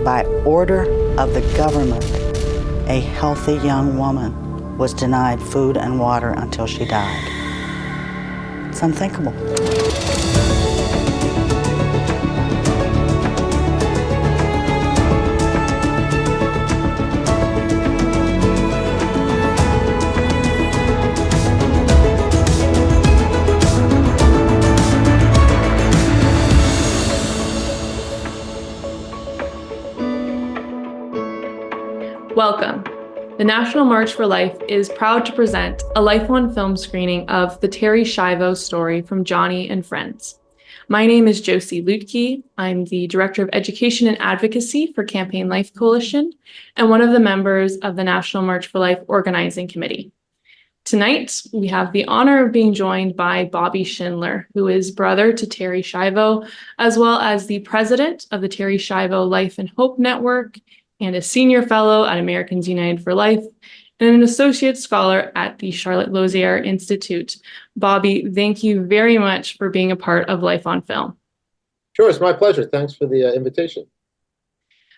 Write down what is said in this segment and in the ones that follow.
by order of the government, a healthy young woman was denied food and water until she died. It's unthinkable. Welcome. The National March for Life is proud to present a Life On film screening of the Terri Schiavo Story from Joni and Friends. My name is Josie Luetke. I'm the Director of Education and Advocacy for Campaign Life Coalition and one of the members of the National March for Life Organizing Committee. Tonight, we have the honor of being joined by Bobby Schindler, who is brother to Terri Schiavo, as well as the president of the Terri Schiavo Life and Hope Network, and a senior fellow at Americans United for Life, and an associate scholar at the Charlotte Lozier Institute. Bobby, thank you very much for being a part of Life on Film. Sure, it's my pleasure. Thanks for the invitation.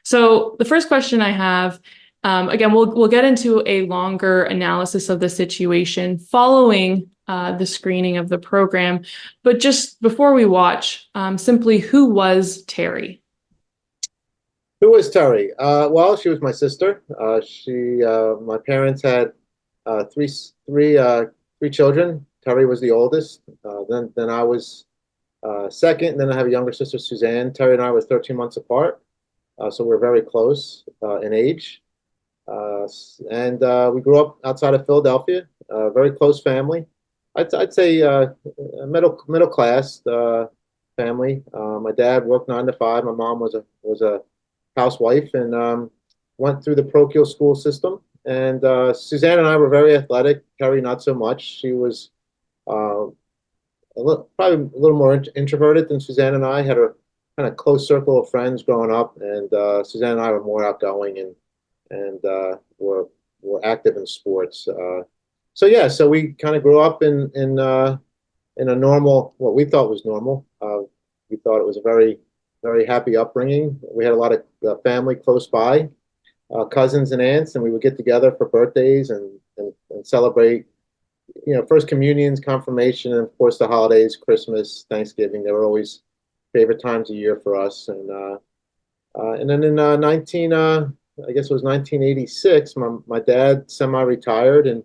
So the first question I have, again, we'll get into a longer analysis of the situation following the screening of the program, but just before we watch, simply who was Terri? Who was Terri? Well, she was my sister. My parents had three children. Terri was the oldest. Then I was second. And then I have a younger sister, Suzanne. Terri and I were 13 months apart, so we're very close in age. And we grew up outside of Philadelphia. Very close family. I'd say middle class family. My dad worked 9 to 5. My mom was a housewife and went through the parochial school system. And Suzanne and I were very athletic. Terri not so much. She was probably a little more introverted than Suzanne and I. Had a kind of close circle of friends growing up, and Suzanne and I were more outgoing and were active in sports. So we kind of grew up in a normal, what we thought was normal. We thought it was a very happy upbringing. We had a lot of family close by, cousins and aunts, and we would get together for birthdays and celebrate, first communions, confirmation, and of course the holidays, Christmas, Thanksgiving. They were always favorite times of year for us. And then in I guess it was 1986, my dad semi-retired and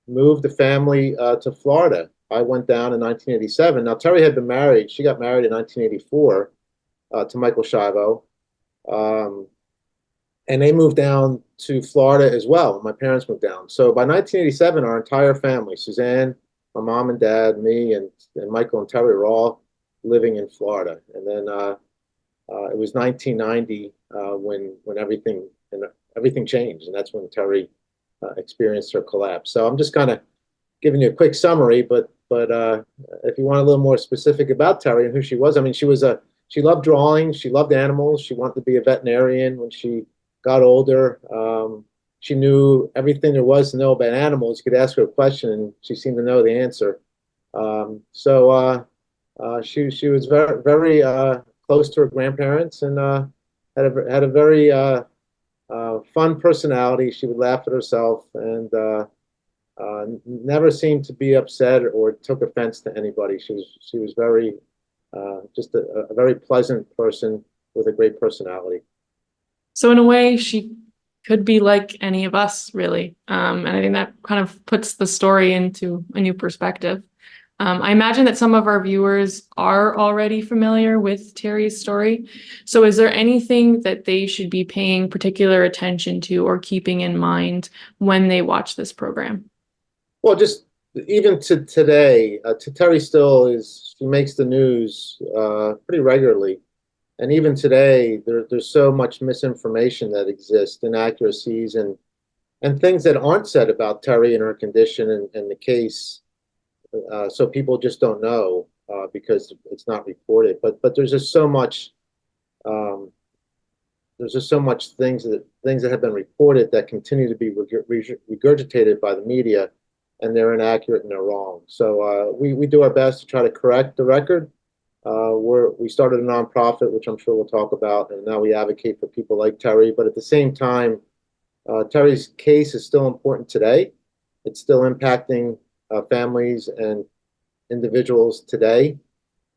moved the family to Florida. I went down in 1987. Now Terri had been married. She got married in 1984. To Michael Schiavo, and they moved down to Florida as well. My parents moved down. So by 1987, our entire family, Suzanne, my mom and dad, me, and Michael and Terri were all living in Florida. And then it was 1990 when everything changed, and that's when Terri experienced her collapse. So I'm just kind of giving you a quick summary, but if you want a little more specific about Terri and who she was, I mean, she loved drawing. She loved animals. She wanted to be a veterinarian when she got older. She knew everything there was to know about animals. You could ask her a question, and she seemed to know the answer. She was very close to her grandparents and had a very fun personality. She would laugh at herself and never seemed to be upset or took offense to anybody. She was very just a very pleasant person with a great personality. So in a way, she could be like any of us, really. And I think that kind of puts the story into a new perspective. I imagine that some of our viewers are already familiar with Terri's story. So is there anything that they should be paying particular attention to or keeping in mind when they watch this program? Well, just even to today, Terri she makes the news pretty regularly. And even today, there's so much misinformation that exists, inaccuracies, and things that aren't said about Terri and her condition and the case. So people just don't know because it's not reported. But there's just so much. There's just so much things that have been reported that continue to be regurgitated by the media, and they're inaccurate and they're wrong. So we do our best to try to correct the record we started a nonprofit, which I'm sure we'll talk about, and now we advocate for people like Terri. But at the same time, Terri's case is still important today. It's still impacting families and individuals today.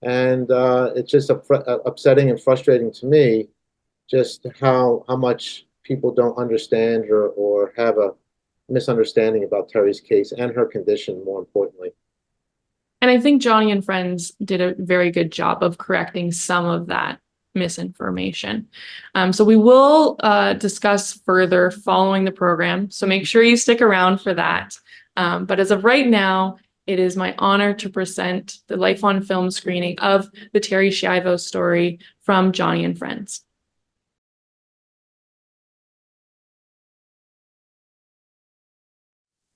And it's just upsetting and frustrating to me just how much people don't understand or have a misunderstanding about Terri's case and her condition, more importantly. And I think Joni and Friends did a very good job of correcting some of that misinformation. So we will discuss further following the program. So make sure you stick around for that. But as of right now, it is my honor to present the Life on Film screening of the Terri Schiavo story from Joni and Friends.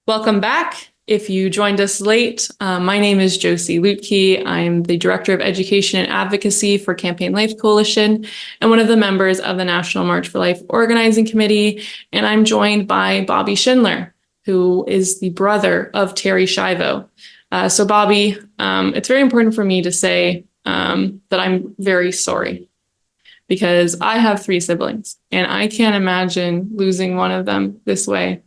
Welcome back. If you joined us late, my name is Josie Luetke. I'm the Director of Education and Advocacy for Campaign Life Coalition and one of the members of the National March for Life Organizing Committee. And I'm joined by Bobby Schindler, who is the brother of Terri Schiavo. So Bobby, it's very important for me to say that I'm very sorry because I have 3 siblings and I can't imagine losing one of them this way.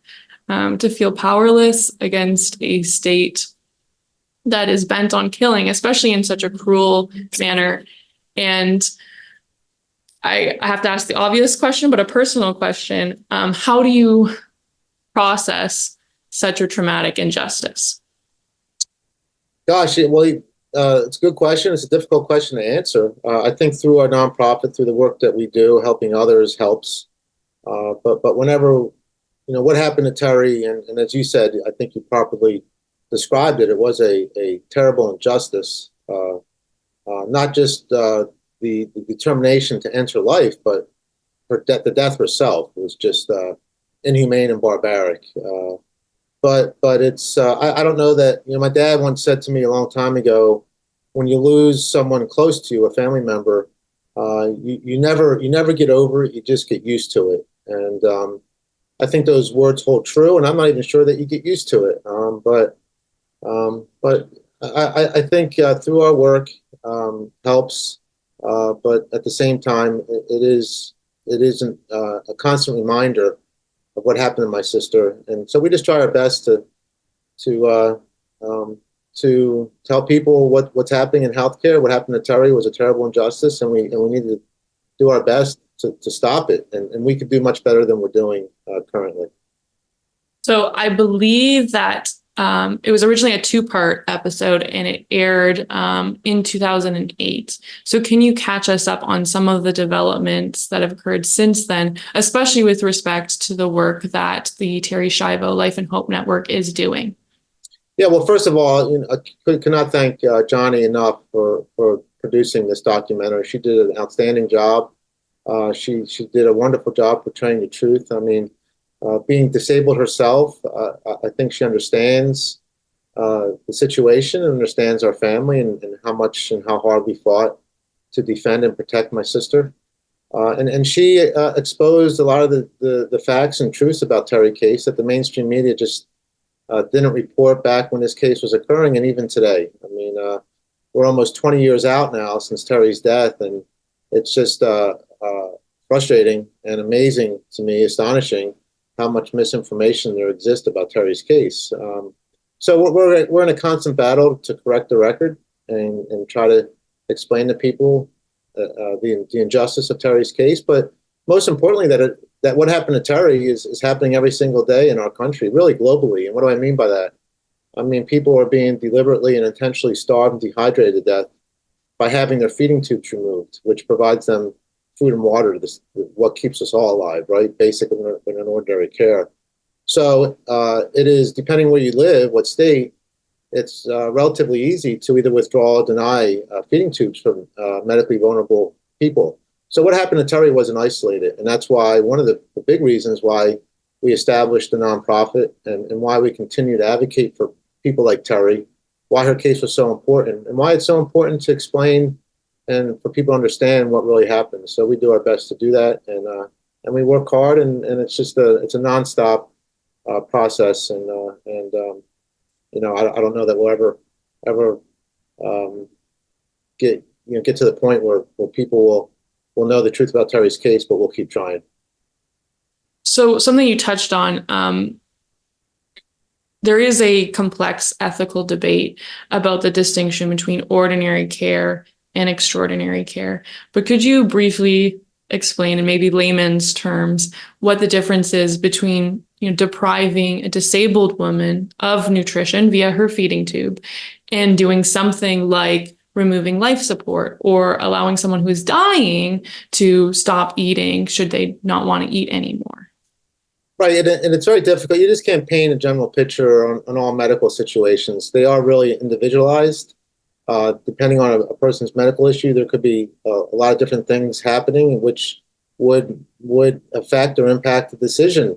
To feel powerless against a state that is bent on killing, especially in such a cruel manner. And I have to ask the obvious question, but a personal question. How do you process such a traumatic injustice? Gosh, it's a good question. It's a difficult question to answer. I think through our nonprofit, through the work that we do, helping others helps. But whenever what happened to Terri, and as you said, I think you properly described it. It was a terrible injustice, not just the determination to end her life, but the death herself was just inhumane and barbaric. But it's I don't know that my dad once said to me a long time ago, when you lose someone close to you, a family member, you never get over it. You just get used to it, and I think those words hold true, and I'm not even sure that you get used to it. But I think through our work helps. But at the same time, it isn't a constant reminder of what happened to my sister, and so we just try our best to tell people what's happening in healthcare. What happened to Terri was a terrible injustice, and we need to do our best to stop it, and we could do much better than we're doing currently. So I believe that it was originally a 2-part episode and it aired in 2008. So can you catch us up on some of the developments that have occurred since then, especially with respect to the work that the Terri Schiavo Life and Hope Network is doing? Yeah, well, first of all, I cannot thank Joni enough for producing this documentary. She did an outstanding job. She did a wonderful job portraying the truth. I mean, being disabled herself, I think she understands the situation and understands our family and how much and how hard we fought to defend and protect my sister. And she exposed a lot of the facts and truths about Terri case that the mainstream media just didn't report back when this case was occurring, and even today. I mean, we're almost 20 years out now since Terri's death, and it's just frustrating and amazing to me, astonishing how much misinformation there exists about Terri's case. So we're in a constant battle to correct the record and try to explain to people the injustice of Terri's case, but most importantly that what happened to Terri is happening every single day in our country, really globally. And what do I mean by that? I mean, people are being deliberately and intentionally starved and dehydrated to death by having their feeding tubes removed, which provides them food and water, what keeps us all alive, right? Basic and ordinary care. So it is, depending where you live, what state, it's relatively easy to either withdraw or deny feeding tubes from medically vulnerable people. So what happened to Terri wasn't isolated, and that's why one of the big reasons why we established a nonprofit and why we continue to advocate for people like Terri, why her case was so important, and why it's so important to explain and for people to understand what really happened. So we do our best to do that, and we work hard, and it's just it's a nonstop process, and I don't know that we'll ever get get to the point where people will know the truth about Terri's case, but we'll keep trying. So something you touched on, there is a complex ethical debate about the distinction between ordinary care and extraordinary care. But could you briefly explain, in maybe layman's terms, what the difference is between depriving a disabled woman of nutrition via her feeding tube and doing something like removing life support or allowing someone who is dying to stop eating should they not want to eat anymore? Right, and it's very difficult. You just can't paint a general picture on all medical situations. They are really individualized. Depending on a person's medical issue, there could be a lot of different things happening which would affect or impact the decision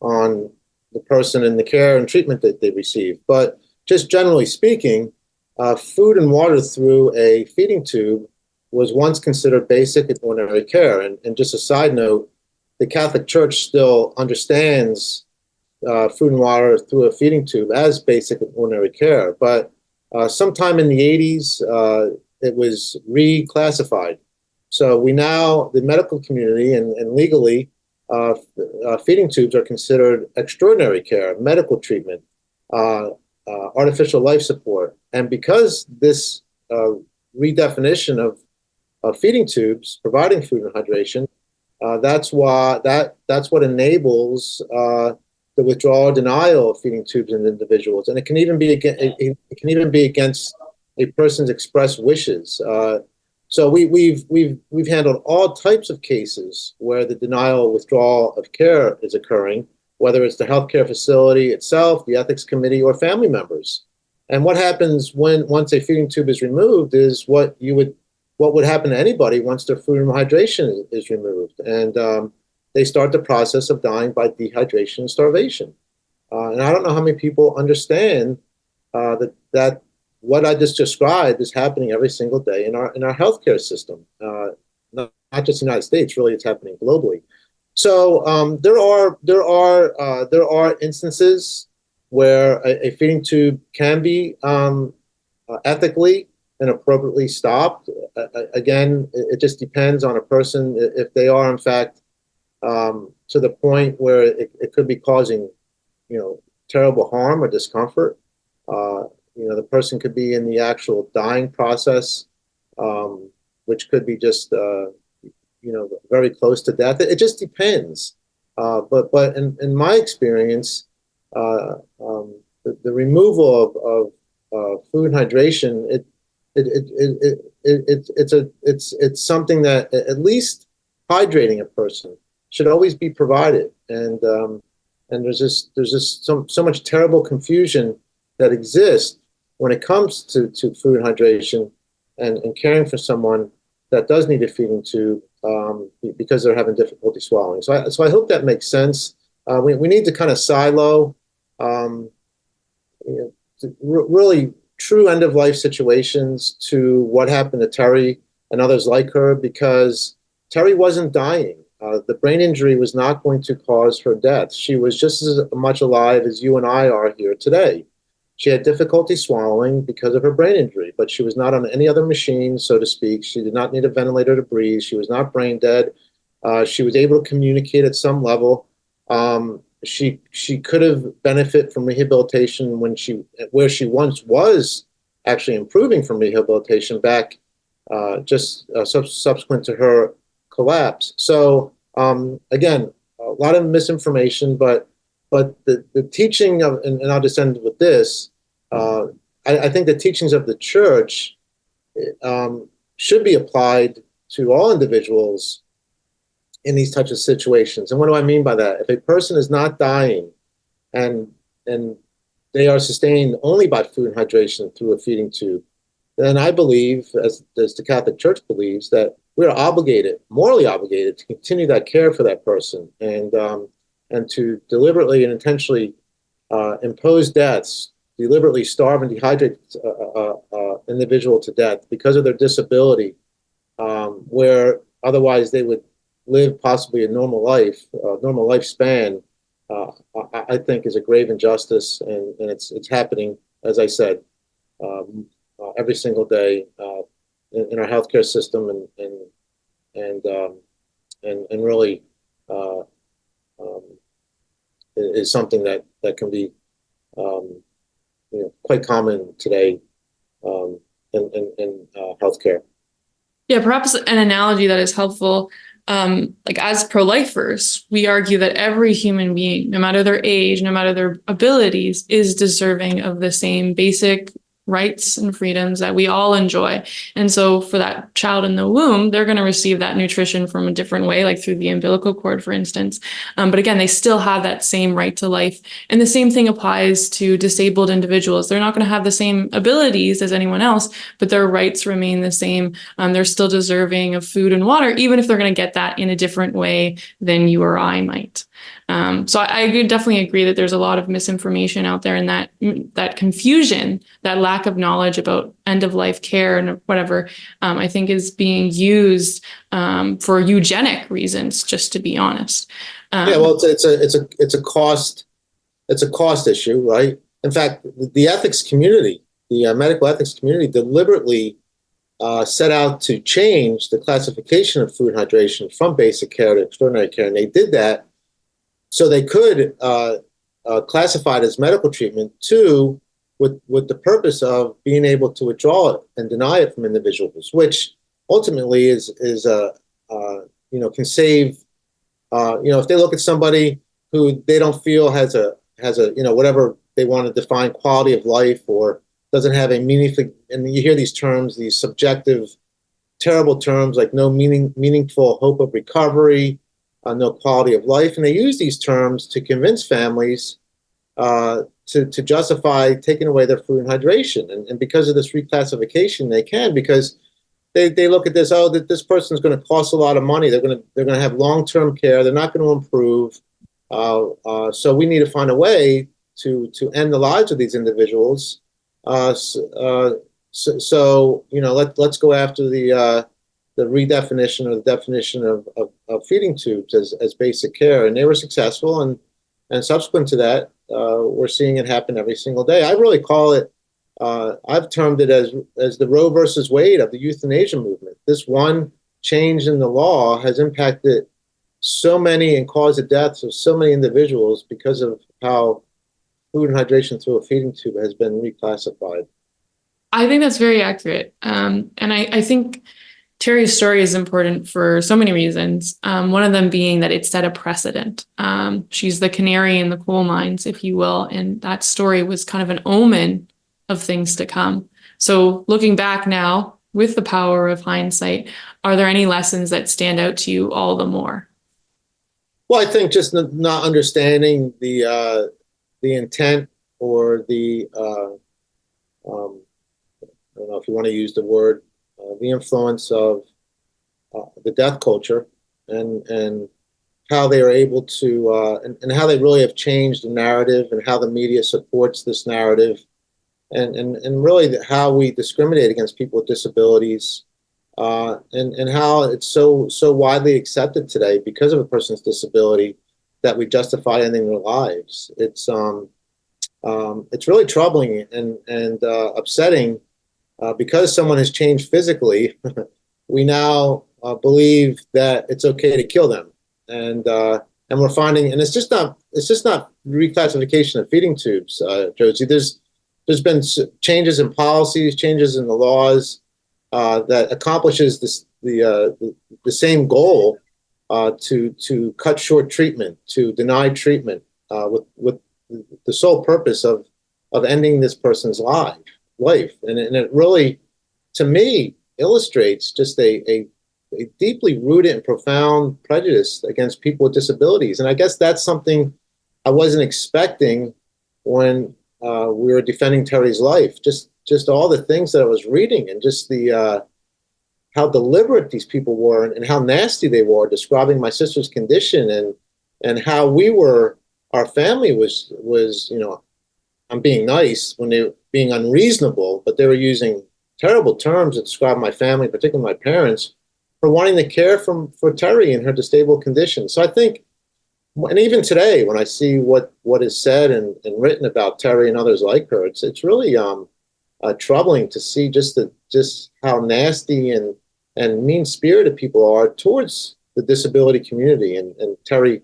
on the person and the care and treatment that they receive. But just generally speaking, food and water through a feeding tube was once considered basic and ordinary care. And just a side note, the Catholic Church still understands food and water through a feeding tube as basic and ordinary care. But sometime in the 80s, it was reclassified. So we now, the medical community and legally, feeding tubes are considered extraordinary care, medical treatment, artificial life support. And because this redefinition of feeding tubes providing food and hydration, that's what enables the withdrawal or denial of feeding tubes in individuals, and it can even be against a person's express wishes. So we've handled all types of cases where the denial or withdrawal of care is occurring, whether it's the healthcare facility itself, the ethics committee, or family members. And what happens once a feeding tube is removed is what would happen to anybody once their food and hydration is removed. And they start the process of dying by dehydration and starvation. And I don't know how many people understand that what I just described is happening every single day in our healthcare system, not just in the United States. Really, it's happening globally. So there are instances where a feeding tube can be ethically and appropriately stopped. Again, it just depends on a person if they are in fact to the point where it could be causing, terrible harm or discomfort. The person could be in the actual dying process, which could be just, very close to death. It just depends. But in my experience, the removal of food and hydration, it's something that at least hydrating a person should always be provided. And there's just so much terrible confusion that exists when it comes to food and hydration and caring for someone that does need a feeding tube because they're having difficulty swallowing. So I hope that makes sense. We need to kind of silo really true end-of-life situations to what happened to Terri and others like her, because Terri wasn't dying. The brain injury was not going to cause her death. She was just as much alive as you and I are here today. She had difficulty swallowing because of her brain injury, but she was not on any other machine, so to speak. She did not need a ventilator to breathe. She was not brain dead. She was able to communicate at some level. She could have benefited from rehabilitation where she once was actually improving from rehabilitation back subsequent to her collapse. So again, a lot of misinformation, but the teaching of, and I'll just end with this, I think the teachings of the church should be applied to all individuals in these types of situations. And what do I mean by that? If a person is not dying and they are sustained only by food and hydration through a feeding tube, then I believe, as the Catholic Church believes, that we are obligated, morally obligated, to continue that care for that person and to deliberately and intentionally impose deaths, deliberately starve and dehydrate individual to death because of their disability, where otherwise they would live possibly a normal life, normal lifespan, I think is a grave injustice, and it's happening, as I said, every single day in our healthcare system, and really um, is something that can be quite common today in healthcare. Yeah, perhaps an analogy that is helpful. Like as pro-lifers, we argue that every human being, no matter their age, no matter their abilities, is deserving of the same basic rights and freedoms that we all enjoy. And so for that child in the womb, they're going to receive that nutrition from a different way, like through the umbilical cord, for instance. But again, they still have that same right to life. And the same thing applies to disabled individuals. They're not going to have the same abilities as anyone else, but their rights remain the same. They're still deserving of food and water, even if they're going to get that in a different way than you or I might. So I definitely agree that there's a lot of misinformation out there, and that confusion, that lack of knowledge about end of life care and whatever, I think is being used for eugenic reasons, just to be honest. Yeah, well, it's a cost issue, right? In fact, the ethics community, the medical ethics community, deliberately set out to change the classification of food and hydration from basic care to extraordinary care, and they did that so they could classify it as medical treatment with the purpose of being able to withdraw it and deny it from individuals, which ultimately can save. If they look at somebody who they don't feel has a whatever they want to define quality of life, or doesn't have a meaningful, and you hear these terms, these subjective, terrible terms like no meaningful hope of recovery, no quality of life, and they use these terms to convince families to justify taking away their food and hydration. And because of this reclassification, they can, because they look at this, that this person's going to cost a lot of money. They're going to have long-term care. They're not going to improve. So we need to find a way to end the lives of these individuals. Let's go after the redefinition or the definition of feeding tubes as basic care, and they were successful. And subsequent to that, we're seeing it happen every single day. I really call it. I've termed it as the Roe versus Wade of the euthanasia movement. This one change in the law has impacted so many and caused the deaths of so many individuals because of how food and hydration through a feeding tube has been reclassified. I think that's very accurate. And I think Terri's story is important for so many reasons. One of them being that it set a precedent. She's the canary in the coal mines, if you will. And that story was kind of an omen of things to come. So looking back now with the power of hindsight, are there any lessons that stand out to you all the more? Well, I think just not understanding the intent or the I don't know if you want to use the word, the influence of the death culture, and how they are able to and how they really have changed the narrative, and how the media supports this narrative, and really how we discriminate against people with disabilities, and how it's so widely accepted today because of a person's disability that we justify ending their lives. It's really troubling and upsetting, because someone has changed physically. We now believe that it's okay to kill them, and we're finding, and it's just not reclassification of feeding tubes, Josie. There's been changes in policies, changes in the laws that accomplishes the same goal, to cut short treatment, to deny treatment, with the sole purpose of ending this person's life. And it really, to me, illustrates just a deeply rooted and profound prejudice against people with disabilities. And I guess that's something I wasn't expecting when we were defending Terri's life. Just all the things that I was reading, and just the how deliberate these people were, and how nasty they were, describing my sister's condition, and how our family was I'm being nice when they were being unreasonable, but they were using terrible terms to describe my family, particularly my parents, for wanting to care for Terri in her disabled condition. So I think, and even today, when I see what is said and written about Terri and others like her, it's really troubling to see just how nasty and mean-spirited people are towards the disability community, and Terri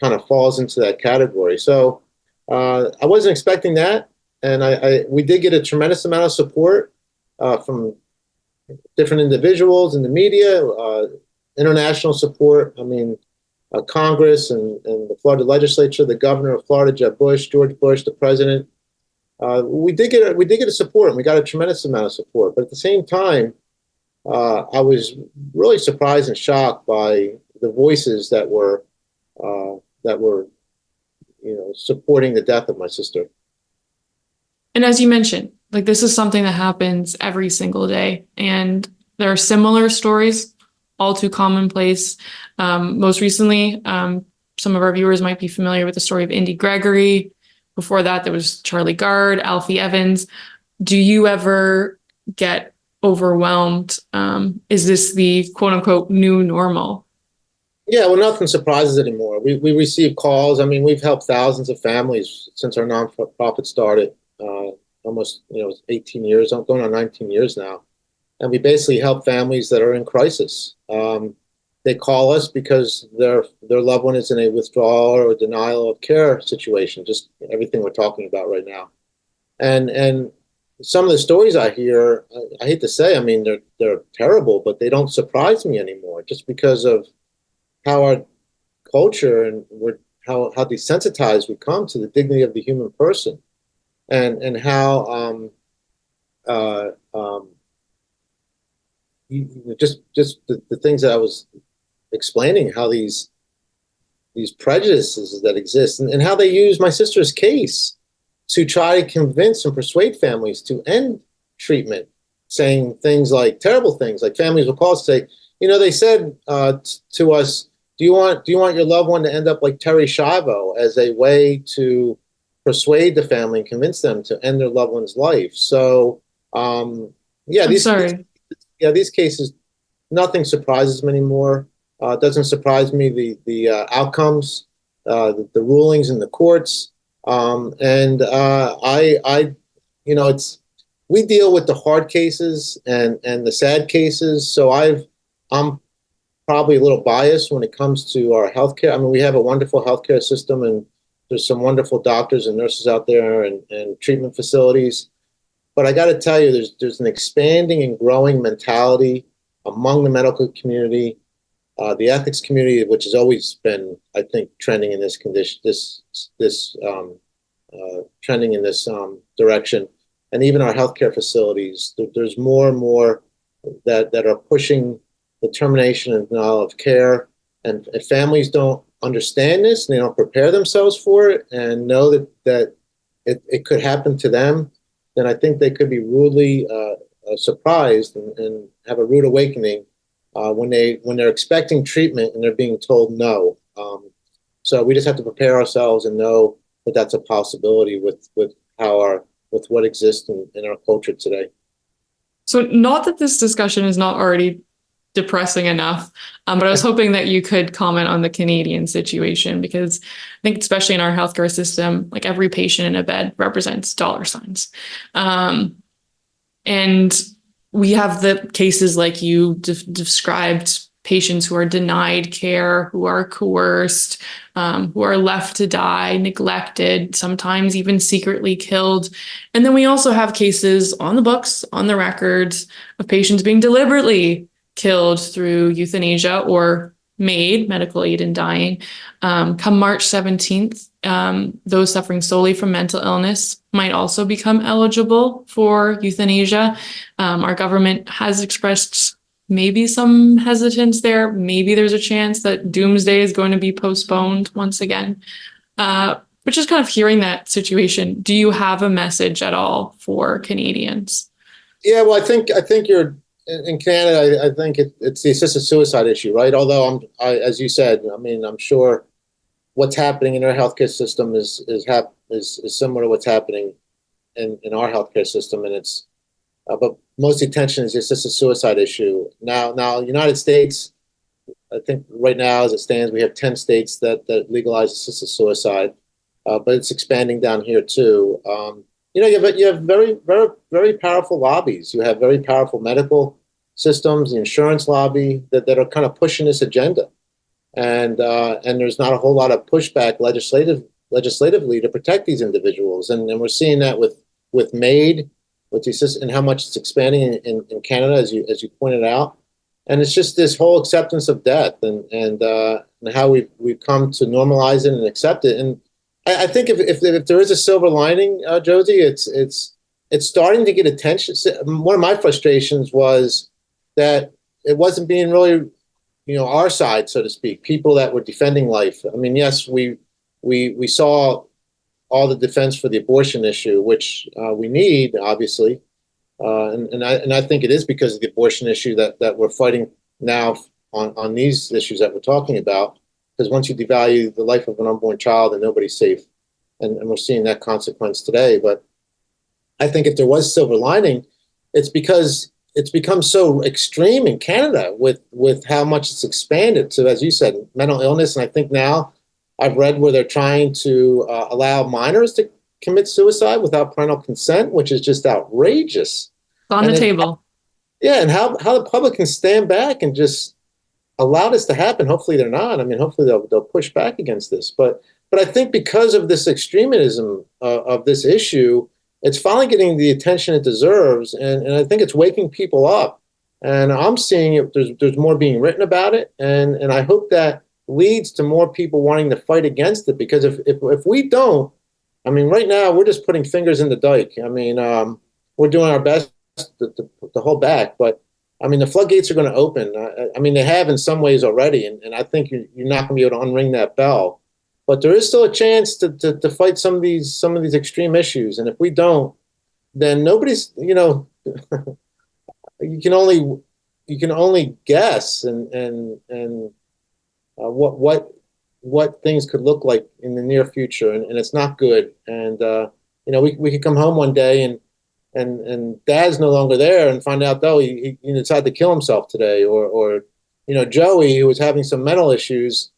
kind of falls into that category. So I wasn't expecting that, and we did get a tremendous amount of support from different individuals in the media, international support. I mean, Congress and the Florida legislature, the governor of Florida, Jeb Bush, George Bush, the president. We did get a support, and we got a tremendous amount of support. But at the same time, I was really surprised and shocked by the voices that were supporting the death of my sister. And as you mentioned, like, this is something that happens every single day, and there are similar stories, all too commonplace. Most recently, some of our viewers might be familiar with the story of Indy Gregory. Before that, there was Charlie Gard, Alfie Evans. Do you ever get overwhelmed? Is this the quote unquote new normal? Yeah, well, nothing surprises anymore. We receive calls. I mean, we've helped thousands of families since our nonprofit started. Almost 18 years, going on 19 years now, and we basically help families that are in crisis. They call us because their loved one is in a withdrawal or denial of care situation. Just everything we're talking about right now, and some of the stories I hear, I hate to say, I mean, they're terrible, but they don't surprise me anymore, just because of how our culture and how desensitized we come to the dignity of the human person, and how just the things that I was explaining, how these prejudices that exist, and how they use my sister's case to try to convince and persuade families to end treatment, saying things like terrible things, like families will call us and say, they said to us, do you want your loved one to end up like Terri Schiavo, as a way to persuade the family and convince them to end their loved one's life. So these cases, nothing surprises me anymore. It doesn't surprise me the outcomes, the rulings in the courts, we deal with the hard cases and the sad cases. So I'm probably a little biased when it comes to our healthcare. I mean, we have a wonderful healthcare system, and there's some wonderful doctors and nurses out there, and treatment facilities. But I got to tell you, there's an expanding and growing mentality among the medical community, the ethics community, which has always been, I think, trending in this condition, trending in this direction, and even our healthcare facilities. There's more and more that are pushing the termination and denial of care, and if families don't understand this and they don't prepare themselves for it and know that it could happen to them, then I think they could be rudely surprised and have a rude awakening when they're expecting treatment and they're being told no. So we just have to prepare ourselves and know that that's a possibility with what exists in our culture today. So not that this discussion is not already depressing enough, but I was hoping that you could comment on the Canadian situation, because I think especially in our healthcare system, like, every patient in a bed represents dollar signs. And we have the cases like you described, patients who are denied care, who are coerced, who are left to die, neglected, sometimes even secretly killed. And then we also have cases on the books, on the records, of patients being deliberately killed through euthanasia or made medical aid in dying. Come March 17th, those suffering solely from mental illness might also become eligible for euthanasia. Our government has expressed maybe some hesitance there. Maybe there's a chance that doomsday is going to be postponed once again. But just kind of hearing that situation, do you have a message at all for Canadians? Yeah, well, I think you're in Canada. I think it's the assisted suicide issue, right? Although as you said, I mean, I'm sure what's happening in our healthcare system is similar to what's happening in our healthcare system, and it's but most attention is the assisted suicide issue. Now, United States, I think right now as it stands, we have 10 states that legalize assisted suicide, but it's expanding down here too. you have very, very, very powerful lobbies. You have very powerful medical systems, the insurance lobby that are kind of pushing this agenda. And there's not a whole lot of pushback legislatively to protect these individuals. And we're seeing that with MAID, and how much it's expanding in Canada, as you pointed out. And it's just this whole acceptance of death and how we've come to normalize it and accept it. And I think if there is a silver lining, Josie, it's starting to get attention. One of my frustrations was that it wasn't being really, our side, so to speak, people that were defending life. I mean, yes, we saw all the defense for the abortion issue, which we need, obviously. And I think it is because of the abortion issue that we're fighting now on these issues that we're talking about. Because once you devalue the life of an unborn child, then nobody's safe. And we're seeing that consequence today. But I think if there was silver lining, it's because it's become so extreme in Canada with how much it's expanded to, as you said, mental illness. And I think now I've read where they're trying to allow minors to commit suicide without parental consent, which is just outrageous. It's on the table. Yeah, and how the public can stand back and just allow this to happen. Hopefully they're not. I mean, hopefully they'll push back against this. But I think because of this extremism of this issue, it's finally getting the attention it deserves, and I think it's waking people up. And I'm seeing it. There's more being written about it, and I hope that leads to more people wanting to fight against it. Because if we don't, I mean, right now we're just putting fingers in the dike. I mean, we're doing our best to hold back, but I mean, the floodgates are going to open. I mean, they have in some ways already, and I think you're not going to be able to unring that bell. But there is still a chance to fight some of these extreme issues, and if we don't, then nobody's. You can only guess and what things could look like in the near future, and it's not good. And we could come home one day and Dad's no longer there, and find out he decided to kill himself today, or Joey, who was having some mental issues,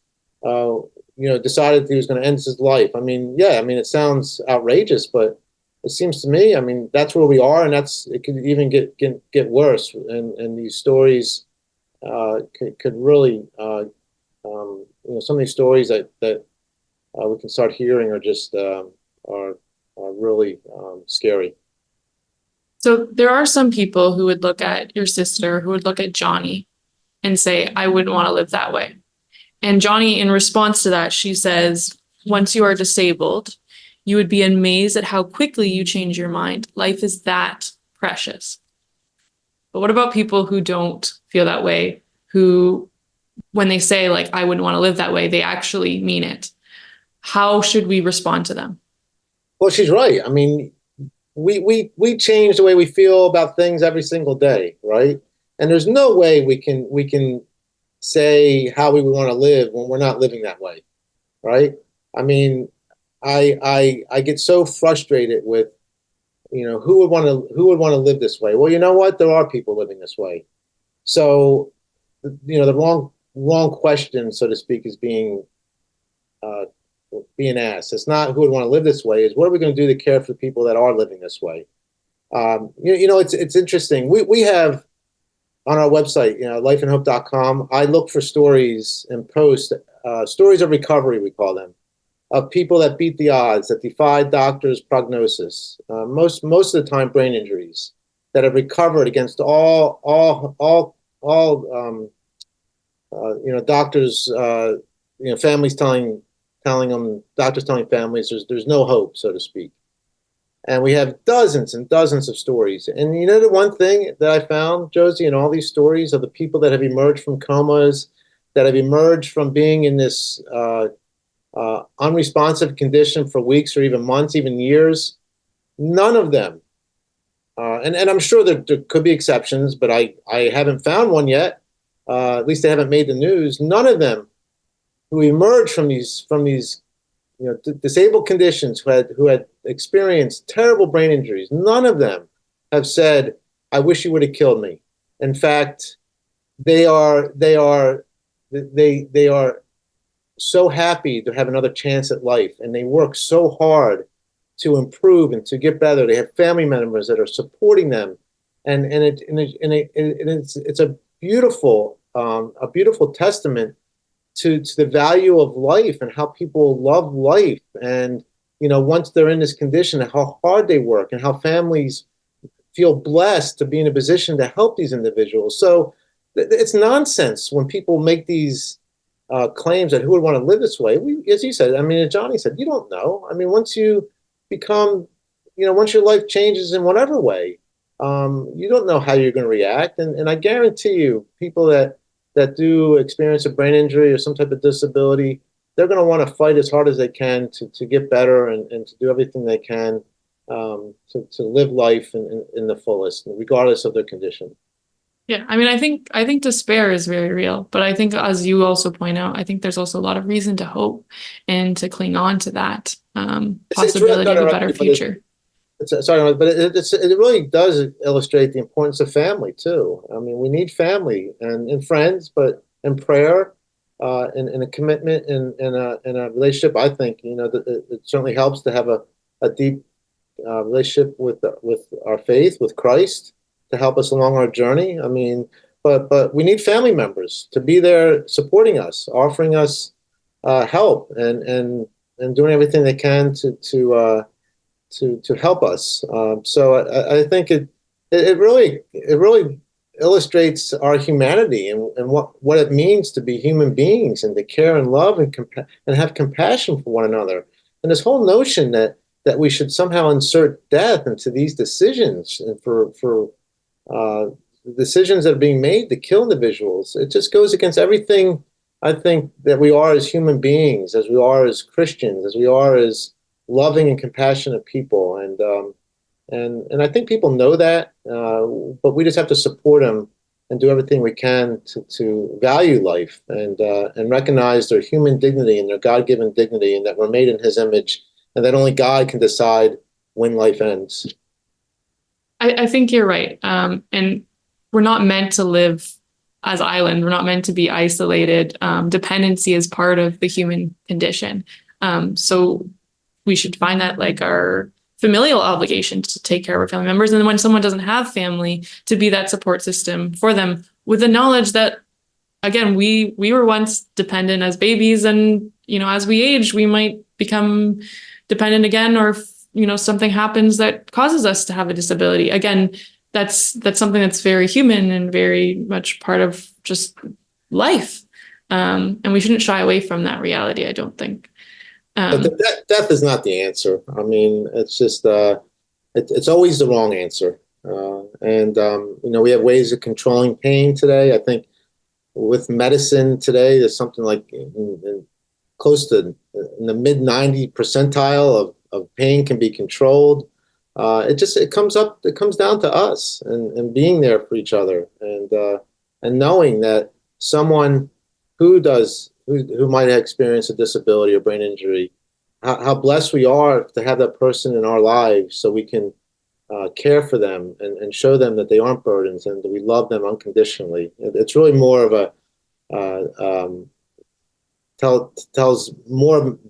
decided he was going to end his life. I mean, yeah, I mean, it sounds outrageous, but it seems to me, I mean, that's where we are, and it could even get worse, and these stories could really, some of these stories that we can start hearing are just are really scary. So there are some people who would look at your sister, who would look at Johnny and say, I wouldn't want to live that way. And Johnny, in response to that, she says, once you are disabled, you would be amazed at how quickly you change your mind. Life is that precious. But what about people who don't feel that way, who, when they say, like, I wouldn't want to live that way, they actually mean it? How should we respond to them? Well, she's right. I mean, we change the way we feel about things every single day, right? And there's no way we can say how we would want to live when we're not living that way, right? I mean, I get so frustrated with, who would want to live this way? Well, you know what? There are people living this way. So, the wrong question, so to speak, is being asked. It's not who would want to live this way. Is what are we going to do to care for the people that are living this way? It's interesting. We have on our website, lifeandhope.com, I look for stories and post stories of recovery, we call them, of people that beat the odds, that defied doctors' prognosis. Most of the time, brain injuries that have recovered against all doctors. Families telling them, doctors telling families there's no hope, so to speak. And we have dozens and dozens of stories. And the one thing that I found, Josie, in all these stories of the people that have emerged from comas, that have emerged from being in this unresponsive condition for weeks or even months, even years, none of them, and I'm sure there could be exceptions, but I haven't found one yet. At least they haven't made the news. None of them who emerged from these disabled conditions, who had experienced terrible brain injuries, none of them have said, I wish you would have killed me. In fact, they are so happy to have another chance at life, and they work so hard improve and to get better. They have family members that are supporting them, it's a beautiful testament to the value of life and how people love life. And once they're in this condition, how hard they work and how families feel blessed to be in a position to help these individuals. So it's nonsense when people make these claims that who would want to live this way. As you said, I mean, as Johnny said, you don't know. I mean, once you become, once your life changes in whatever way, you don't know how you're going to react. And I guarantee you, people that do experience a brain injury or some type of disability, they're going to want to fight as hard as they can to get better and to do everything they can to live life in the fullest, regardless of their condition. Yeah, I mean, I think despair is very real, but I think, as you also point out, I think there's also a lot of reason to hope and to cling on to that possibility of a better future. Sorry, but it really does illustrate the importance of family too. I mean, we need family and friends, but in prayer, and a commitment in a relationship. I think that it certainly helps to have a deep relationship with our faith, with Christ, to help us along our journey. I mean, but we need family members to be there supporting us, offering us help, and doing everything they can to help us. So I think it really illustrates our humanity and what it means to be human beings and to care and love and have compassion for one another. And this whole notion that we should somehow insert death into these decisions and for decisions that are being made to kill individuals, it just goes against everything I think that we are as human beings, as we are as Christians, as we are as loving and compassionate people. And I think people know that, but we just have to support them and do everything we can to value life and recognize their human dignity and their God-given dignity, and that we're made in His image, and that only God can decide when life ends. I think you're right. And we're not meant to live as island. We're not meant to be isolated. Dependency is part of the human condition. So we should find that like our familial obligation to take care of our family members. And then when someone doesn't have family, to be that support system for them, with the knowledge that, again, we were once dependent as babies, and as we age, we might become dependent again, or something happens that causes us to have a disability. Again, that's something that's very human and very much part of just life. And we shouldn't shy away from that reality, I don't think. But death is not the answer. I mean, it's just it's always the wrong answer. We have ways of controlling pain today. I think with medicine today, there's something like close to in the mid 90 percentile of pain can be controlled. It comes down to us and being there for each other, and knowing that someone who might have experienced a disability or brain injury, how blessed we are to have that person in our lives, so we can care for them and show them that they aren't burdens and that we love them unconditionally. It's really more of a tells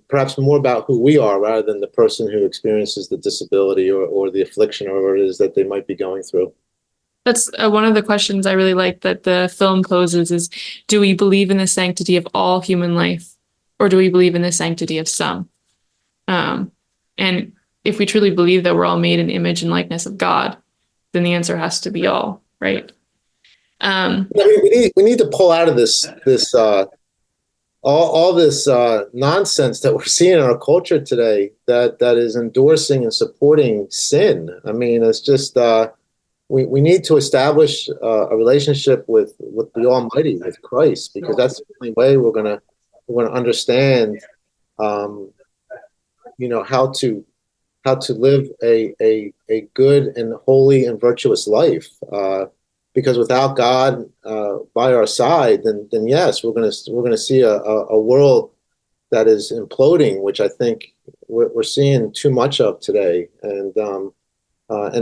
perhaps more about who we are rather than the person who experiences the disability or the affliction or whatever it is that they might be going through. That's one of the questions I really like that the film poses is, do we believe in the sanctity of all human life, or do we believe in the sanctity of some? And if we truly believe that we're all made in the image and likeness of God, then the answer has to be all, right? We need to pull out of this all this nonsense that we're seeing in our culture today that is endorsing and supporting sin. I mean, it's just we need to establish a relationship with the Almighty, with Christ, because that's the only way we're gonna understand how to live a good and holy and virtuous life. Because without God by our side, then yes, we're gonna see a world that is imploding, which I think we're seeing too much of today. And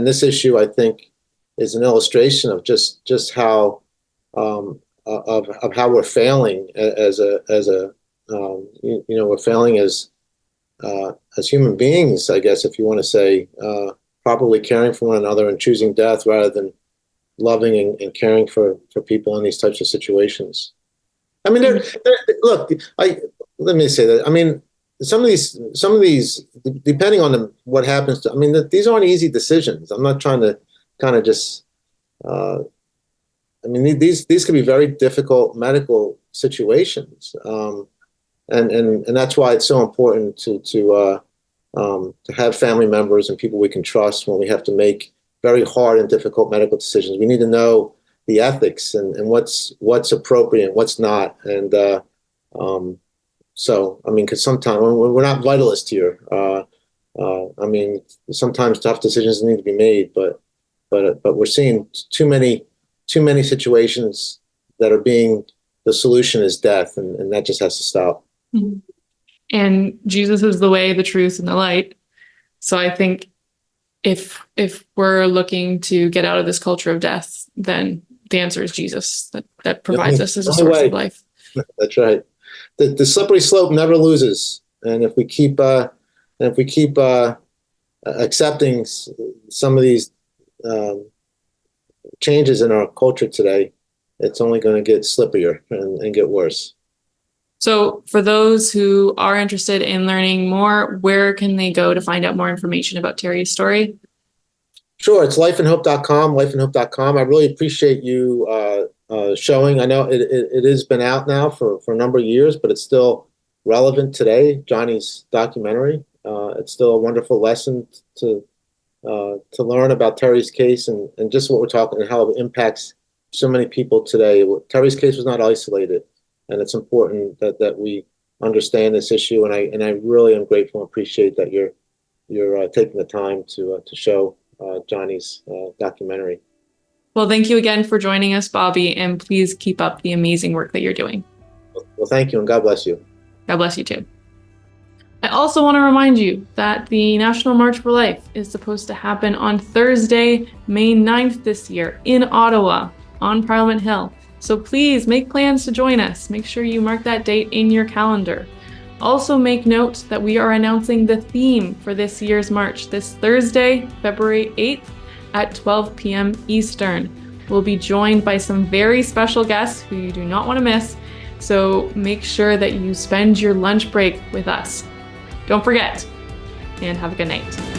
this issue, I think, is an illustration of just how of how we're failing we're failing as as human beings, I guess, if you want to say, properly caring for one another and choosing death rather than loving and caring for people in these types of situations. I mean, look, let me say that. I mean, some of these, depending on what happens to, I mean, these aren't easy decisions. I'm not trying to kind of just, I mean, these could be very difficult medical situations. And that's why it's so important to have family members and people we can trust when we have to make very hard and difficult medical decisions. We need to know the ethics and what's appropriate and what's not. And so, I mean, because sometimes we're not vitalists here. I mean, sometimes tough decisions need to be made, but we're seeing too many situations that are being, the solution is death, and that just has to stop. Mm-hmm. And Jesus is the way, the truth, and the light. So I think if we're looking to get out of this culture of death, then the answer is Jesus, that provides us as a source of life. That's right. The slippery slope never loses, and if we keep accepting some of these changes in our culture today, it's only going to get slipperier and get worse. So for those who are interested in learning more, where can they go to find out more information about Terri's story? Sure. It's lifeandhope.com. I really appreciate you showing. I know it has been out now for a number of years, but it's still relevant today, Joni's documentary. It's still a wonderful lesson to learn about Terri's case and just what we're talking and how it impacts so many people today. Terri's case was not isolated. And it's important that we understand this issue, and I really am grateful and appreciate that you're taking the time to show Joni's documentary. Well, thank you again for joining us, Bobby, and please keep up the amazing work that you're doing. Well, thank you, and God bless you. God bless you too. I also want to remind you that the National March for Life is supposed to happen on Thursday, May 9th this year in Ottawa on Parliament Hill. So please make plans to join us. Make sure you mark that date in your calendar. Also make note that we are announcing the theme for this year's march this Thursday, February 8th at 12 p.m. Eastern. We'll be joined by some very special guests who you do not want to miss. So make sure that you spend your lunch break with us. Don't forget, and have a good night.